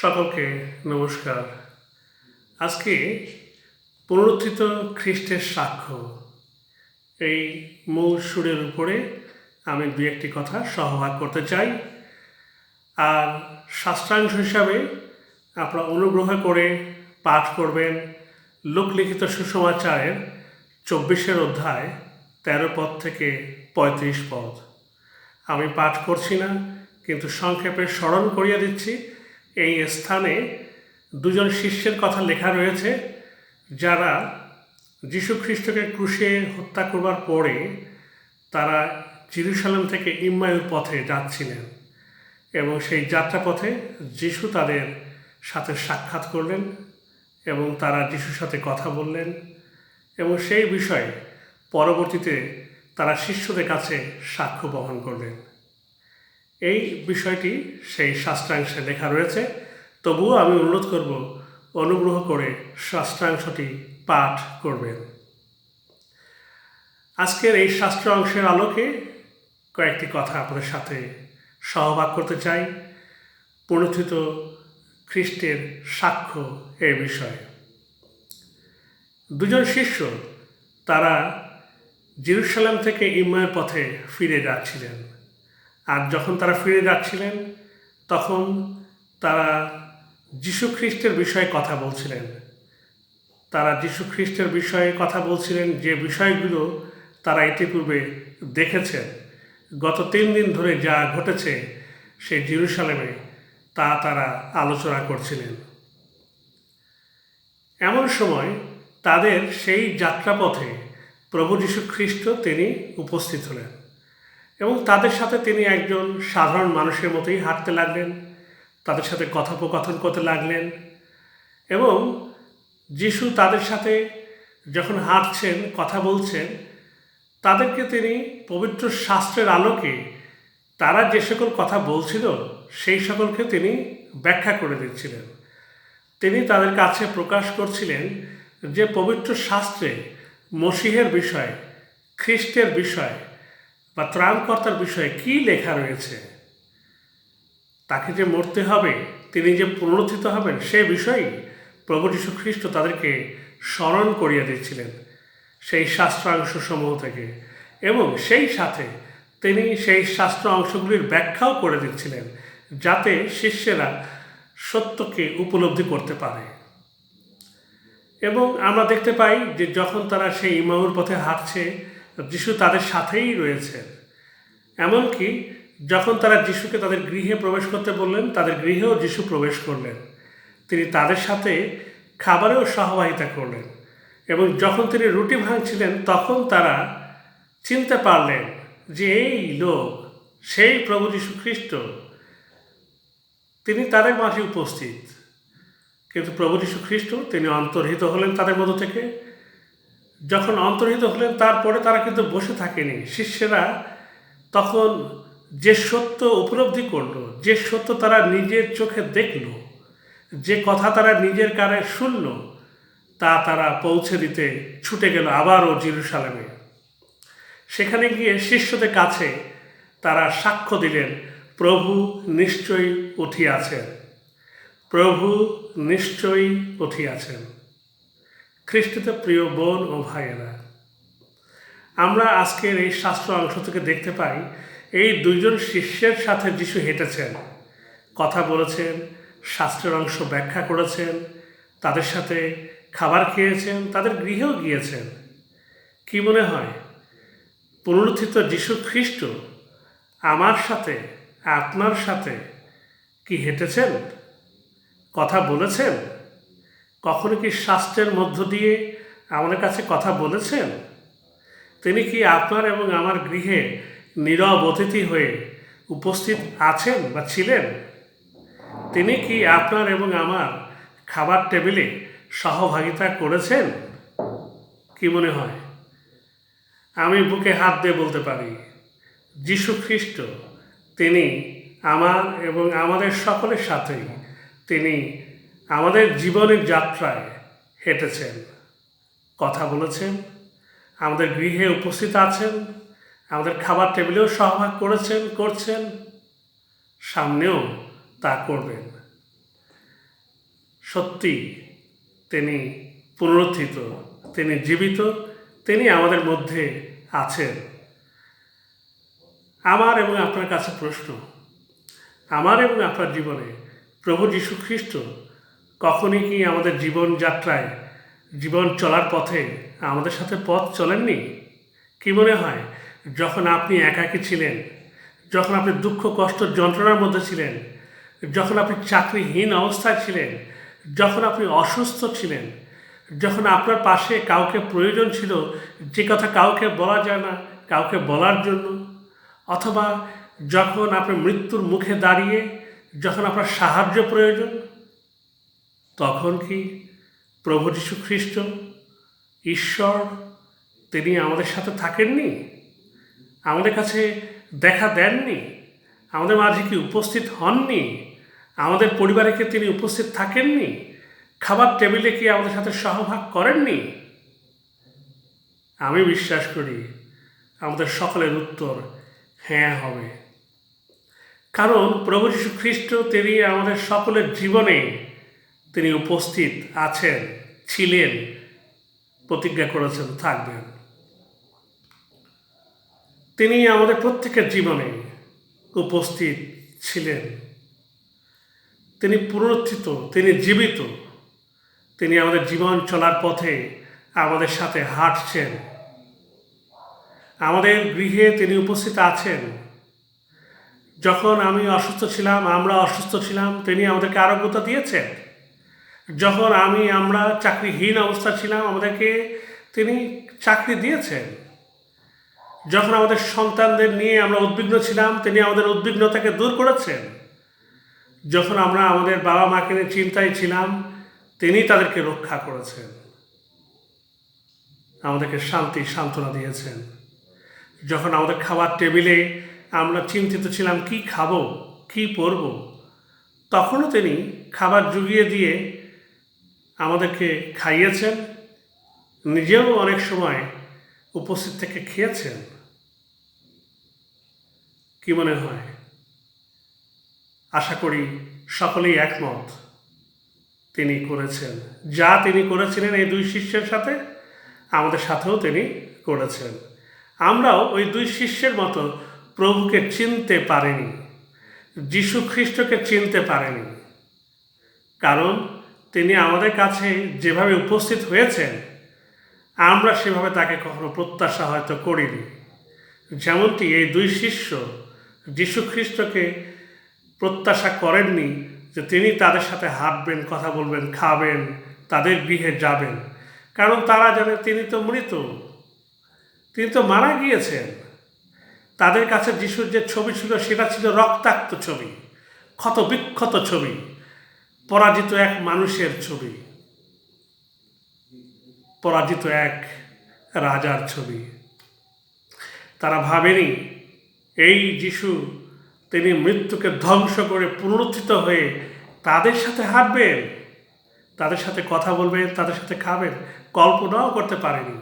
সকলকে নমস্কার। আজকে পুনরুত্থিত খ্রিস্টের সাক্ষ্য এই মূল সুরের উপরে আমি দু একটি কথা সহভাগ করতে চাই। আর শাস্ত্রাংশ হিসাবে আপনারা অনুগ্রহ করে পাঠ করবেন লোকলিখিত সুসমাচারের 24 অধ্যায় 13 পদ থেকে 35 পদ। আমি পাঠ করছি না, কিন্তু সংক্ষেপে স্মরণ করিয়ে দিচ্ছি। এই স্থানে দুজন শিষ্যের কথা লেখা রয়েছে, যারা যীশু খ্রিস্টকে ক্রুশে হত্যা করবার পরে তারা জেরুজালেম থেকে ইম্মাউর পথে যাচ্ছিলেন এবং সেই যাত্রাপথে যীশু তাদের সাথে সাক্ষাৎ করলেন এবং তারা যীশুর সাথে কথা বললেন এবং সেই বিষয়ে পরবর্তীতে তারা শিষ্যদের কাছে সাক্ষ্য বহন করলেন। এই বিষয়টি সেই শাস্ত্রাংশে লেখা রয়েছে। তবুও আমি অনুরোধ করব, অনুগ্রহ করে শাস্ত্রাংশটি পাঠ করবেন। আজকের এই শাস্ত্র অংশের আলোকে কয়েকটি কথা আপনাদের সাথে সহভাগ করতে চাই পুনরুত্থিত খ্রিস্টের সাক্ষ্য এই বিষয়ে। দুজন শিষ্য তারা জেরুজালেম থেকে ইম্মাউর পথে ফিরে যাচ্ছিলেন। আর যখন তারা ফিরে যাচ্ছিলেন তখন তারা যীশু খ্রিস্টের বিষয়ে কথা বলছিলেন। তারা যীশু খ্রিস্টের বিষয়ে কথা বলছিলেন, যে বিষয়গুলো তারা ইতিপূর্বে দেখেছেন। গত 3 দিন ধরে যা ঘটেছে সেই জেরুজালেমে তা তারা আলোচনা করছিলেন। এমন সময় তাদের সেই যাত্রাপথে প্রভু যীশু খ্রিস্ট তিনি উপস্থিত হলেন এবং তাদের সাথে তিনি একজন সাধারণ মানুষের মতোই হাঁটতে লাগলেন, তাদের সাথে কথোপকথন করতে লাগলেন এবং যীশু তাদের সাথে যখন হাঁটছেন, কথা বলছেন, তাদেরকে তিনি পবিত্র শাস্ত্রের আলোকে তারা যে সকল কথা বলছিল সেই সকলকে তিনি ব্যাখ্যা করে দিচ্ছিলেন। তিনি তাদের কাছে প্রকাশ করছিলেন যে পবিত্র শাস্ত্রে মসিহের বিষয়, খ্রিস্টের বিষয় বা ত্রাণকর্তার বিষয়ে কী লেখা রয়েছে। তাকে যে মরতে হবে, তিনি যে পুনরুত্থিত হবেন, সে বিষয়েই প্রভু যীশু খ্রিস্ট তাদেরকে স্মরণ করিয়ে দিচ্ছিলেন সেই শাস্ত্রাংশ সমূহ থেকে, এবং সেই সাথে তিনি সেই শাস্ত্র অংশগুলির ব্যাখ্যাও করে দিচ্ছিলেন যাতে শিষ্যেরা সত্যকে উপলব্ধি করতে পারে। এবং আমরা দেখতে পাই যে যখন তারা সেই ইম্মাউর পথে হাঁটছে, যীশু তাদের সাথেই রয়েছেন। এমনকি যখন তারা যীশুকে তাদের গৃহে প্রবেশ করতে বললেন, তাদের গৃহেও যীশু প্রবেশ করলেন। তিনি তাদের সাথে খাবারেও সহবাহিতা করলেন এবং যখন তিনি রুটি ভাঙছিলেন তখন তারা চিনতে পারলেন যে এই লোক সেই প্রভু যীশু খ্রিস্ট, তিনি তাদের মাঝে উপস্থিত। কিন্তু প্রভু যীশু খ্রিস্ট তিনি অন্তর্হিত হলেন তাদের মধ্য থেকে। যখন অন্তর্হিত হলেন তারপরে তারা কিন্তু বসে থাকেনি। শিষ্যেরা তখন যে সত্য উপলব্ধি করলো, যে সত্য তারা নিজের চোখে দেখলো, যে কথা তারা নিজের কানে শুনল, তা তারা পৌঁছে দিতে ছুটে গেল আবারও জেরুজালেমে। সেখানে গিয়ে শিষ্যদের কাছে তারা সাক্ষ্য দিলেন, প্রভু নিশ্চয়ই উঠিয়াছেন, প্রভু নিশ্চয়ই উঠিয়াছেন। খ্রিস্টতে প্রিয় বোন ও ভাইয়েরা, আমরা আজকের এই শাস্ত্র অংশ থেকে দেখতে পাই এই দুইজন শিষ্যের সাথে যিশু হেঁটেছেন, কথা বলেছেন, শাস্ত্রের অংশ ব্যাখ্যা করেছেন, তাদের সাথে খাবার খেয়েছেন, তাদের গৃহেও গিয়েছেন। কি মনে হয়, পুনরুত্থিত যীশু খ্রিস্ট আমার সাথে, আপনার সাথে কি হেঁটেছেন, কথা বলেছেন? কখনো কি শাস্ত্রের মধ্য দিয়ে আমাদের কাছে কথা বলেছেন? তিনি কি আপনার এবং আমার গৃহে নীরব অতিথি হয়ে উপস্থিত আছেন বা ছিলেন? তিনি কি আপনার এবং আমার খাবার টেবিলে সহভাগিতা করেছেন? কি মনে হয়? আমি বুকে হাত দিয়ে বলতে পারি, যীশু খ্রিস্ট তিনি আমার এবং আমাদের সকলের সাথেই তিনি আমাদের জীবনের যাত্রায় হেঁটেছেন, কথা বলেছেন, আমাদের গৃহে উপস্থিত আছেন, আমাদের খাবার টেবিলেও সহভাগ করেছেন, করছেন, সামনেও তা করবেন। সত্যি তিনি পুনরুত্থিত, তিনি জীবিত, তিনি আমাদের মধ্যে আছেন। আমার এবং আপনার কাছে প্রশ্ন, আমার এবং আপনার জীবনে প্রভু যীশু খ্রিস্ট কখনই কি আমাদের জীবনযাত্রায়, জীবন চলার পথে আমাদের সাথে পথ চলেননি? কি মনে হয়, যখন আপনি একাকী ছিলেন, যখন আপনি দুঃখ কষ্ট যন্ত্রণার মধ্যে ছিলেন, যখন আপনি চাকরিহীন অবস্থায় ছিলেন, যখন আপনি অসুস্থ ছিলেন, যখন আপনার পাশে কাউকে প্রয়োজন ছিল, যে কথা কাউকে বলা যায় না কাউকে বলার জন্য, অথবা যখন আপনি মৃত্যুর মুখে দাঁড়িয়ে, যখন আপনার সাহায্য প্রয়োজন, তখন কি প্রভু যীশু খ্রিস্ট, ঈশ্বর, তিনি আমাদের সাথে থাকেননি? আমাদের কাছে দেখা দেননি? আমাদের মাঝে কি উপস্থিত হননি? আমাদের পরিবারে কি তিনি উপস্থিত থাকেননি? খাবার টেবিলে কি আমাদের সাথে সহভাগ করেননি? আমি বিশ্বাস করি আমাদের সকলের উত্তর হ্যাঁ হবে। কারণ প্রভু যীশু খ্রিস্ট তিনি আমাদের সকলের জীবনে তিনি উপস্থিত আছেন, ছিলেন, প্রতিজ্ঞা করেছেন থাকবেন। তিনি আমাদের প্রত্যেকের জীবনে উপস্থিত ছিলেন। তিনি পুনরুত্থিত, তিনি জীবিত, তিনি আমাদের জীবন চলার পথে আমাদের সাথে হাঁটছেন। আমাদের গৃহে তিনি উপস্থিত আছেন। যখন আমি অসুস্থ ছিলাম, আমরা অসুস্থ ছিলাম, তিনি আমাদেরকে আরোগ্যতা দিয়েছেন। যখন আমরা চাকরিহীন অবস্থা ছিলাম, আমাদেরকে তিনি চাকরি দিয়েছেন। যখন আমাদের সন্তানদের নিয়ে আমরা উদ্বিগ্ন ছিলাম, তিনি আমাদের উদ্বিগ্নতাকে দূর করেছেন। যখন আমরা আমাদের বাবা মাকে নিয়ে চিন্তায় ছিলাম, তিনি তাদেরকে রক্ষা করেছেন, আমাদেরকে শান্তি সান্ত্বনা দিয়েছেন। যখন আমাদের খাবার টেবিলে আমরা চিন্তিত ছিলাম কি খাবো, কি পরব, তখনও তিনি খাবার জুগিয়ে দিয়ে আমাদেরকে খাইয়েছেন, নিজেও অনেক সময় উপস্থিত থেকে খেয়েছেন। কি মনে হয়? আশা করি সকলেই একমত, তিনি করেছেন। যা তিনি করেছিলেন এই দুই শিষ্যের সাথে, আমাদের সাথেও তিনি করেছেন। আমরাও ওই দুই শিষ্যের মতো প্রভুকে চিনতে পারিনি, যীশু খ্রিস্টকে চিনতে পারিনি। কারণ তিনি আমাদের কাছে যেভাবে উপস্থিত হয়েছেন, আমরা সেভাবে তাকে কখনো প্রত্যাশা হয়তো করিনি। যেমনটি এই দুই শিষ্য যীশু খ্রিস্টকে প্রত্যাশা করেননি যে তিনি তাদের সাথে হাঁটবেন, কথা বলবেন, খাবেন, তাদের গৃহে যাবেন। কারণ তারা জানে তিনি তো মৃত, তিনি তো মারা গিয়েছেন। তাদের কাছে যিশুর যে ছবি ছিল সেটা ছিল রক্তাক্ত ছবি, ক্ষত বিক্ষত ছবি, পরাজিত এক মানুষের ছবি, পরাজিত এক রাজার ছবি। তারা ভাবেনি এই যিশু তিনি মৃত্যুকে ধ্বংস করে পুনরুত্থিত হয়ে তাদের সাথে হাঁটবেন, তাদের সাথে কথা বলবেন, তাদের সাথে খাবেন। কল্পনাও করতে পারেনি,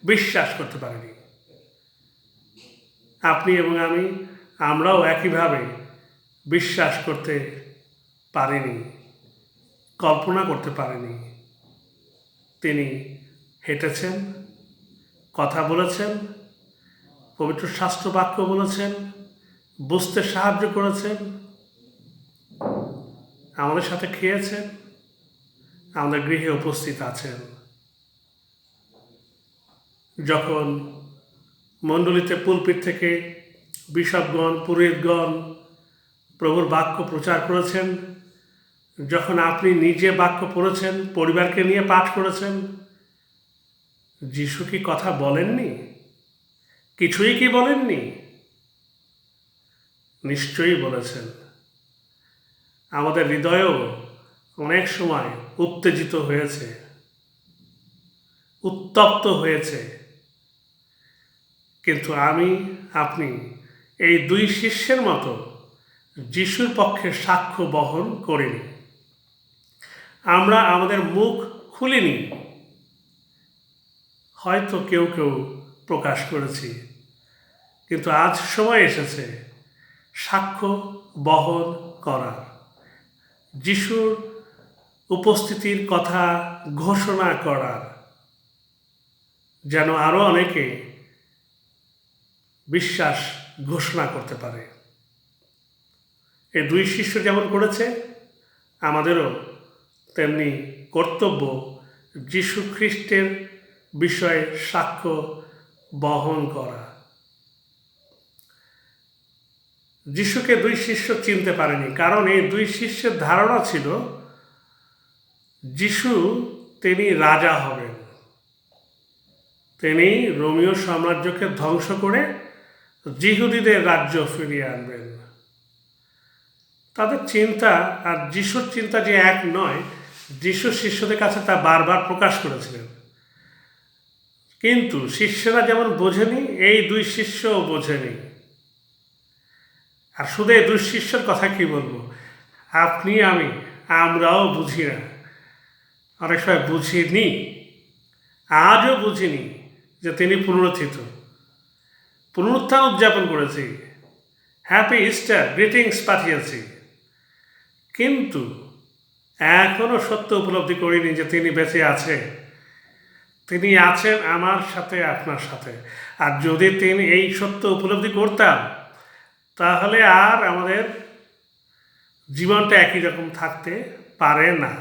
বিশ্বাস করতে পারেনি। আপনি এবং আমরাও একইভাবে বিশ্বাস করতে পারিনি, কল্পনা করতে পারিনি। তিনি হেঁটেছেন, কথা বলেছেন, পবিত্র শাস্ত্র বাক্য বলেছেন, বুঝতে সাহায্য করেছেন, আমাদের সাথে খেয়েছেন, আমাদের গৃহে উপস্থিত আছেন। যখন মণ্ডলীতে পুলপিট থেকে বিশপগণ, পুরোহিতগণ প্রভুর বাক্য প্রচার করেছেন, যখন আপনি নিজে বাক্য পড়েছেন, পরিবারকে নিয়ে পাঠ করেছেন, যিশু কি কথা বলেননি? কিছুই কি বলেননি? নিশ্চয়ই বলেছেন। আমাদের হৃদয়ও অনেক সময় উত্তেজিত হয়েছে, উত্তপ্ত হয়েছে, কিন্তু আপনি এই দুই শিষ্যের মতো যিশুর পক্ষে সাক্ষ্য বহন করিনি। আমরা আমাদের মুখ খুলিনি, হয়তো কেউ কেউ প্রকাশ করেছি, কিন্তু আজ সময় এসেছে সাক্ষ্য বহন করার। যিশুর উপস্থিতির কথা ঘোষণা করার, যেন আরও অনেকে বিশ্বাস ঘোষণা করতে পারে। এই দুই শিষ্য যেমন করেছে, আমাদেরও তেমনি কর্তব্য যীশু খ্রিস্টের বিষয়ে সাক্ষ্য বহন করা। যিশুকে দুই শিষ্য চিনতে পারেনি, কারণ এই দুই শিষ্যের ধারণা ছিল যিশু তিনি রাজা হবেন, তিনি রোমীয় সাম্রাজ্যকে ধ্বংস করে যিহুদিদের রাজ্য ফিরিয়ে আনবেন। তাদের চিন্তা আর যিশুর চিন্তা যে এক নয়, যিশু শিষ্যদের কাছে তা বারবার প্রকাশ করেছিলেন। কিন্তু শিষ্যরা যেমন বোঝেনি, এই দুই শিষ্যও বোঝেনি। আর শুধু এই দুই শিষ্যের কথা কি বলবো, আপনি আমরাও বুঝি না, অনেক সময় বুঝিনি, আজও বুঝিনি যে তিনি পুনরুত্থান উদযাপন করেছি, হ্যাপি ইস্টার গ্রিটিংস পাঠিয়েছি, কিন্তু এখনও সত্য উপলব্ধি করিনি যে তিনি বেঁচে আছে, তিনি আছেন আমার সাথে, আপনার সাথে। আর যদি তিনি এই সত্য উপলব্ধি করতাম, তাহলে আর আমাদের জীবনটা একই রকম থাকতে পারে না।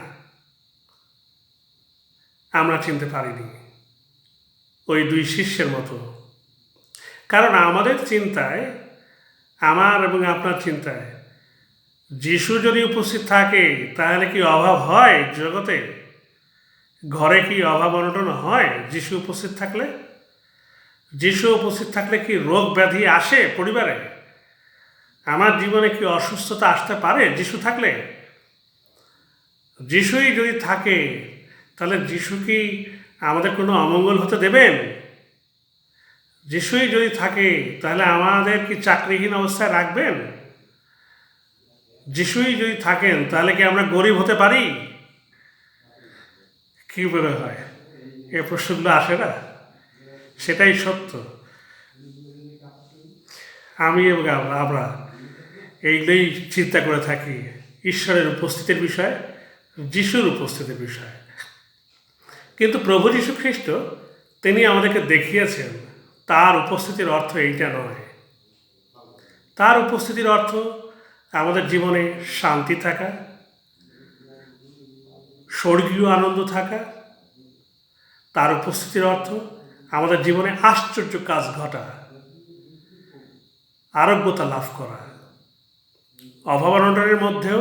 আমরা চিনতে পারিনি ওই দুই শিষ্যের মতো, কারণ আমাদের চিন্তায়, আমার এবং আপনার চিন্তায়, যিশু যদি উপস্থিত থাকে তাহলে কি অভাব হয় জগতে? ঘরে কি অভাব অনটন হয় যিশু উপস্থিত থাকলে? যিশু উপস্থিত থাকলে কি রোগ ব্যাধি আসে পরিবারে? আমার জীবনে কি অসুস্থতা আসতে পারে যিশু থাকলে? যিশুই যদি থাকে, তাহলে যিশু কি আমাদের কোনো অমঙ্গল হতে দেবেন? যিশুই যদি থাকে, তাহলে আমাদের কি চাকরিহীন অবস্থায় রাখবেন? যিশুই যদি থাকেন, তাহলে কি আমরা গরিব হতে পারি? কি মনে হয়, এ প্রশ্নগুলো আসে না? সেটাই সত্য। আমি এবং আমরা এইগুলোই চিন্তা করে থাকি ঈশ্বরের উপস্থিতির বিষয়, যিশুর উপস্থিতির বিষয়। কিন্তু প্রভু যীশু খ্রিস্ট তিনি আমাদেরকে দেখিয়েছেন তার উপস্থিতির অর্থ এইটা নয়। তার উপস্থিতির অর্থ আমাদের জীবনে শান্তি থাকা, স্বর্গীয় আনন্দ থাকা। তার উপস্থিতির অর্থ আমাদের জীবনে আশ্চর্য কাজ ঘটা, আরোগ্যতা লাভ করা, অভাব অনটনের মধ্যেও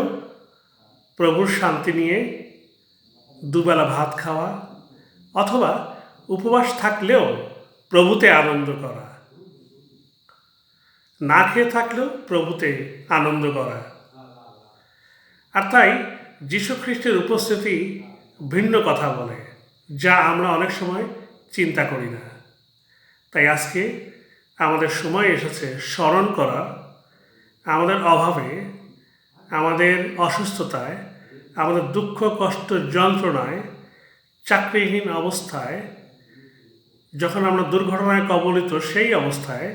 প্রভুর শান্তি নিয়ে দুবেলা ভাত খাওয়া, অথবা উপবাস থাকলেও প্রভুতে আনন্দ করা, না খেয়ে থাকলেও প্রভুতে আনন্দ করা। আর তাই যীশু খ্রিস্টের উপস্থিতি ভিন্ন কথা বলে, যা আমরা অনেক সময় চিন্তা করি না। তাই আজকে আমাদের সময় এসেছে স্মরণ করা, আমাদের অভাবে, আমাদের অসুস্থতায়, আমাদের দুঃখ কষ্ট যন্ত্রণায়, চাকরিহীন অবস্থায়, যখন আমরা দুর্ঘটনায় কবলিত সেই অবস্থায়,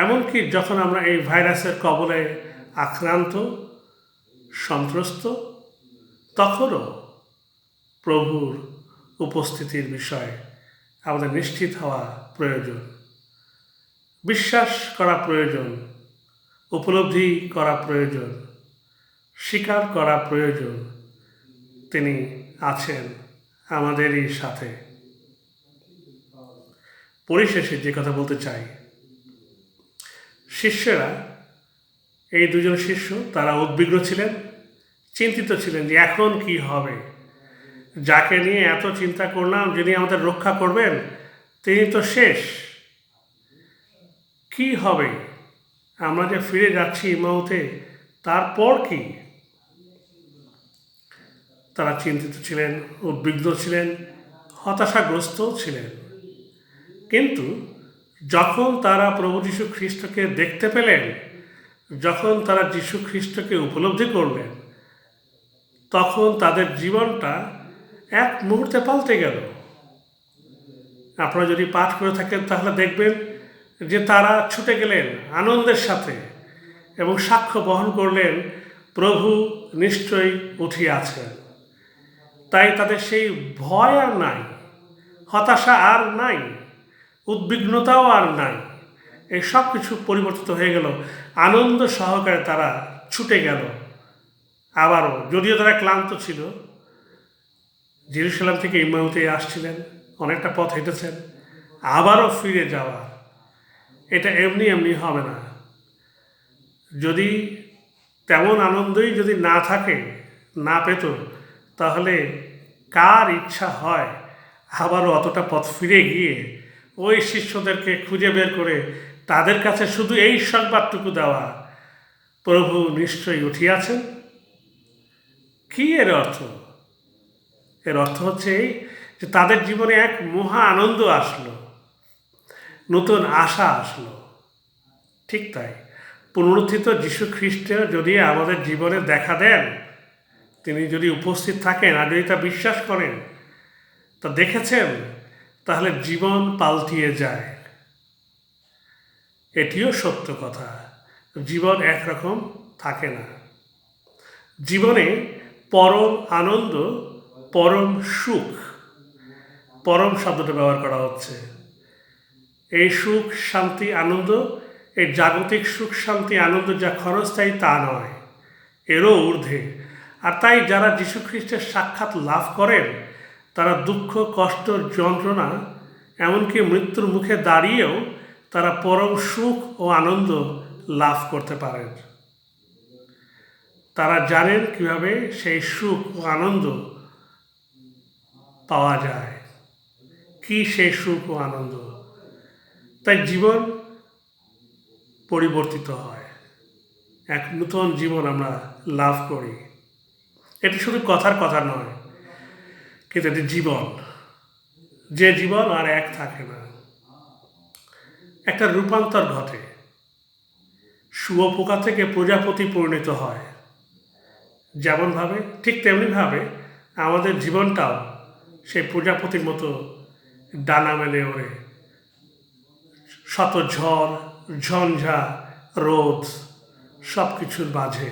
এমনকি যখন আমরা এই ভাইরাসের কবলে আক্রান্ত, সন্ত্রস্ত, তখনও প্রভুর উপস্থিতির বিষয়ে আমাদের নিশ্চিত হওয়া প্রয়োজন, বিশ্বাস করা প্রয়োজন, উপলব্ধি করা প্রয়োজন, স্বীকার করা প্রয়োজন তিনি আছেন আমাদেরই সাথে। পরিশেষে যে কথা বলতে চাই, শিষ্যরা, এই দুজন শিষ্য, তারা উদ্বিগ্ন ছিলেন, চিন্তিত ছিলেন যে এখন কি হবে, যাকে নিয়ে এত চিন্তা করলাম, যিনি আমাদের রক্ষা করবেন, তিনি তো শেষ, কি হবে? আমরা যে ফিরে যাচ্ছি ইমাউতে, তারপর কি? তারা চিন্তিত ছিলেন, উদ্বিগ্ন ছিলেন, হতাশাগ্রস্তও ছিলেন। কিন্তু যখন তারা প্রভু যীশু খ্রিস্টকে দেখতে পেলেন, যখন তারা যীশু খ্রিস্টকে উপলব্ধি করলেন, তখন তাদের জীবনটা এক মুহূর্তে পাল্টে গেল। আপনারা যদি পাঠ করে থাকেন তাহলে দেখবেন যে তারা ছুটে গেলেন আনন্দের সাথে এবং সাক্ষ্য বহন করলেন, প্রভু নিশ্চয়ই উঠিয়াছেন। তাই তাদের সেই ভয় আর নাই, হতাশা আর নাই, উদ্বিগ্নতাও আর নাই। এই সব কিছু পরিবর্তিত হয়ে গেল। আনন্দ সহকারে তারা ছুটে গেল আবারও, যদিও তারা ক্লান্ত ছিল। জেরুজালেম থেকে ইম্মাউতে আসছিলেন, অনেকটা পথ হেঁটেছেন, আবারও ফিরে যাওয়া এটা এমনি এমনি হবে না। যদি তেমন আনন্দই যদি না থাকে, না পেত, তাহলে কার ইচ্ছা হয় আবারও অতটা পথ ফিরে গিয়ে ওই শিষ্যদেরকে খুঁজে বের করে তাদের কাছে শুধু এই সংবাদটুকু দেওয়া, প্রভু নিশ্চয়ই উঠিয়াছেন? কি এর অর্থ? এর অর্থ হচ্ছে এই যে তাদের জীবনে এক মহা আনন্দ আসলো, নতুন আশা আসলো। ঠিক তাই, পুনরুত্থিত যীশু খ্রিস্ট যদি আমাদের জীবনে দেখা দেন, তিনি যদি উপস্থিত থাকেন আর যদি তা বিশ্বাস করেন, তা দেখেছেন, তাহলে জীবন পাল্টিয়ে যায়। এটিও সত্য কথা, জীবন একরকম থাকে না। জীবনে পরম আনন্দ, পরম সুখ, পরম শব্দটা ব্যবহার করা হচ্ছে। এই সুখ, শান্তি, আনন্দ, এই জাগতিক সুখ, শান্তি, আনন্দ যা ক্ষণস্থায়ী তা নয়, এরও ঊর্ধ্বে। আর তাই যারা যীশু খ্রিস্টের সাক্ষাৎ লাভ করেন, তারা দুঃখ, কষ্ট, যন্ত্রণা, এমনকি মৃত্যুর মুখে দাঁড়িয়েও তারা পরম সুখ ও আনন্দ লাভ করতে পারেন। তারা জানেন কিভাবে সেই সুখ ও আনন্দ পাওয়া যায়, কি সেই সুখ ও আনন্দ। তাই জীবন পরিবর্তিত হয়, এক নূতন জীবন আমরা লাভ করি। এটি শুধু কথার কথা নয়, কিন্তু এটি জীবন, যে জীবন আর এক থাকে না। একটা রূপান্তর ঘটে, শুঁয়োপোকা থেকে প্রজাপতি পরিণত হয় যেমনভাবে, ঠিক তেমনিভাবে আমাদের জীবনটাও সেই প্রজাপতির মতো ডানা মেলে ওড়ে শত ঝড়, ঝঞ্ঝা, রোদ, সব কিছুর মাঝে।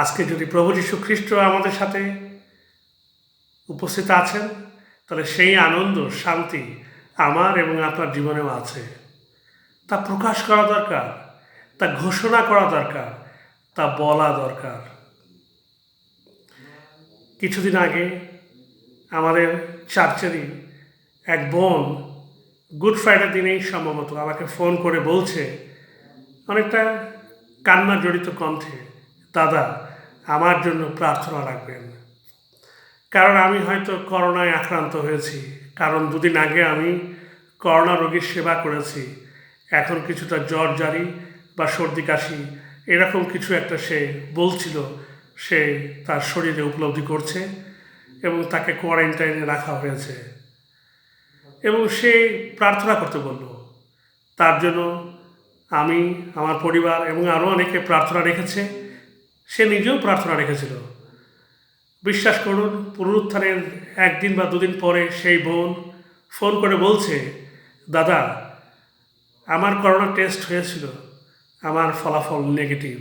আজকে যদি প্রভু যীশু খ্রিস্ট আমাদের সাথে উপস্থিত আছেন, তাহলে সেই আনন্দ, শান্তি আমার এবং আপনার জীবনেও আছে। তা প্রকাশ করা দরকার, তা ঘোষণা করা দরকার, তা বলা দরকার। কিছুদিন আগে আমাদের চার্চেরই এক বোন গুড ফ্রাইডে দিনেই সম্ভবত আমাকে ফোন করে বলছে, অনেকটা কান্না জড়িত কণ্ঠে, দাদা আমার জন্য প্রার্থনা রাখবেন। কারণ আমি হয়তো করোনায় আক্রান্ত হয়েছি, কারণ দুদিন আগে আমি করোনা রোগীর সেবা করেছি। এখন কিছুটা জ্বর জারি বা সর্দি কাশি এরকম কিছু একটা সে বলছিল, সে তার শরীরে উপলব্ধি করছে এবং তাকে কোয়ারেন্টাইনে রাখা হয়েছে। এবং সে প্রার্থনা করতে বলল। তার জন্য আমি, আমার পরিবার এবং আরও অনেকে প্রার্থনা রেখেছে। সে নিজেও প্রার্থনা রেখেছিল। বিশ্বাস করুন, পুনরুত্থানের একদিন বা দুদিন পরে সেই বোন ফোন করে বলছে, দাদা আমার করোনা টেস্ট হয়েছিল, আমার ফলাফল নেগেটিভ।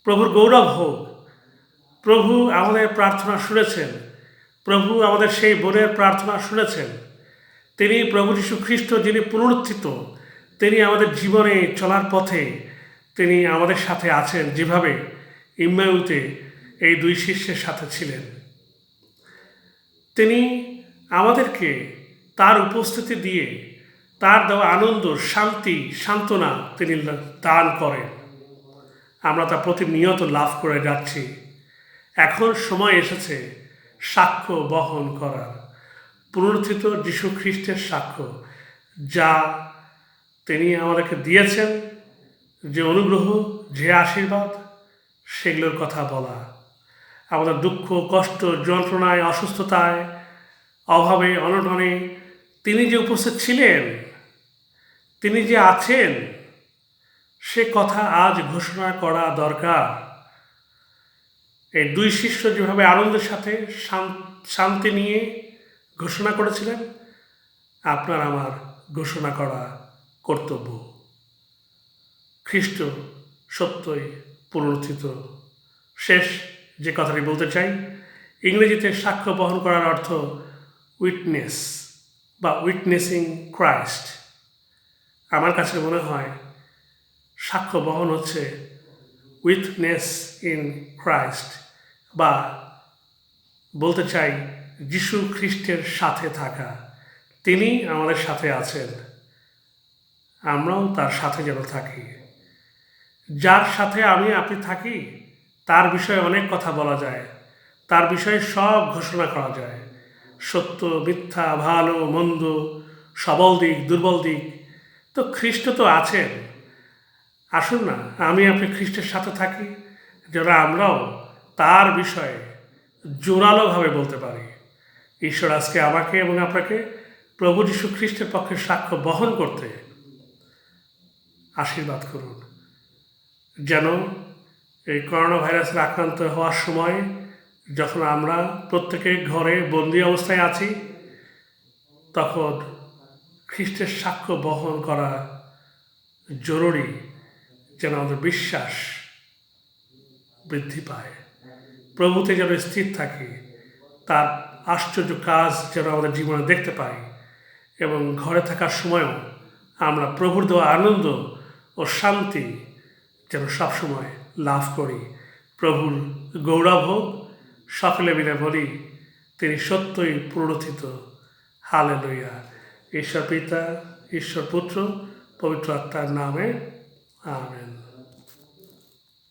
প্রভুর গৌরব হোক, প্রভু আমাদের প্রার্থনা শুনেছেন, প্রভু আমাদের সেই বোনের প্রার্থনা শুনেছেন। তিনি প্রভু যীশু খ্রিস্ট, যিনি পুনরুত্থিত, তিনি আমাদের জীবনে চলার পথে তিনি আমাদের সাথে আছেন, যেভাবে ইম্মাউতে এই দুই শিষ্যের সাথে ছিলেন। তিনি আমাদেরকে তার উপস্থিতি দিয়ে তার দেওয়া আনন্দ, শান্তি, সান্ত্বনা তিনি দান করেন। আমরা তা প্রতিনিয়ত লাভ করে যাচ্ছি। এখন সময় এসেছে সাক্ষ্য বহন করার, পুনরুত্থিত যীশু খ্রিস্টের সাক্ষ্য, যা তিনি আমাদেরকে দিয়েছেন, যে অনুগ্রহ, যে আশীর্বাদ, সেগুলোর কথা বলা। আমাদের দুঃখ, কষ্ট, যন্ত্রণায়, অসুস্থতায়, অভাবে, অনটনে তিনি যে উপস্থিত ছিলেন, তিনি যে আছেন, সে কথা আজ ঘোষণা করা দরকার। এই দুই শিষ্য যেভাবে আনন্দের সাথে শান্তি নিয়ে ঘোষণা করেছিলেন, আপনার আমার ঘোষণা করা কর্তব্য। খ্রিস্ট সত্যই পুনরুত্থিত, শেষ যে কথাটি বলতে চাই, ইংরেজিতে সাক্ষ্য বহন করার অর্থ উইটনেস বা উইটনেসিং ক্রাইস্ট। আমার কাছে মনে হয় সাক্ষ্য বহন হচ্ছে উইটনেস ইন ক্রাইস্ট, বা বলতে চাই যিশু খ্রিস্টের সাথে থাকা। তিনি আমাদের সাথে আছেন, আমরাও তার সাথে যেন থাকি। যার সাথে আপনি থাকি তার বিষয়ে অনেক কথা বলা যায়, তার বিষয়ে সব ঘোষণা করা যায়, সত্য মিথ্যা, ভালো মন্দ, সবল দিক দুর্বল দিক। তো খ্রিস্ট তো আছেন। আসুন না আপনি খ্রিস্টের সাথে থাকি, যেন আমরাও তার বিষয়ে জোরালোভাবে বলতে পারি। ঈশ্বর আজকে আমাকে এবং আপনাকে প্রভু যীশু খ্রিস্টের পক্ষে সাক্ষ্য বহন করতে আশীর্বাদ করুন, যেন এই করোনা ভাইরাসের আক্রান্ত হওয়ার সময় যখন আমরা প্রত্যেকে ঘরে বন্দি অবস্থায় আছি, তখন খ্রিস্টের সাক্ষ্য বহন করা জরুরি, যেন আমাদের বিশ্বাস বৃদ্ধি পায়, প্রভুতে যেন স্থির থাকি, তার আশ্চর্য কাজ যেন আমাদের জীবনে দেখতে পাই, এবং ঘরে থাকার সময়ও আমরা প্রভুর দেওয়া আনন্দ ও শান্তি যেন সবসময় লাভ করি। প্রভুর গৌরব হোক। সকলে মিলে বলি, তিনি সত্যই পুনরুত্থিত। হালেলুয়া। ঈশ্বর পিতা, ঈশ্বর পুত্র, পবিত্র আত্মার নামে আমেন।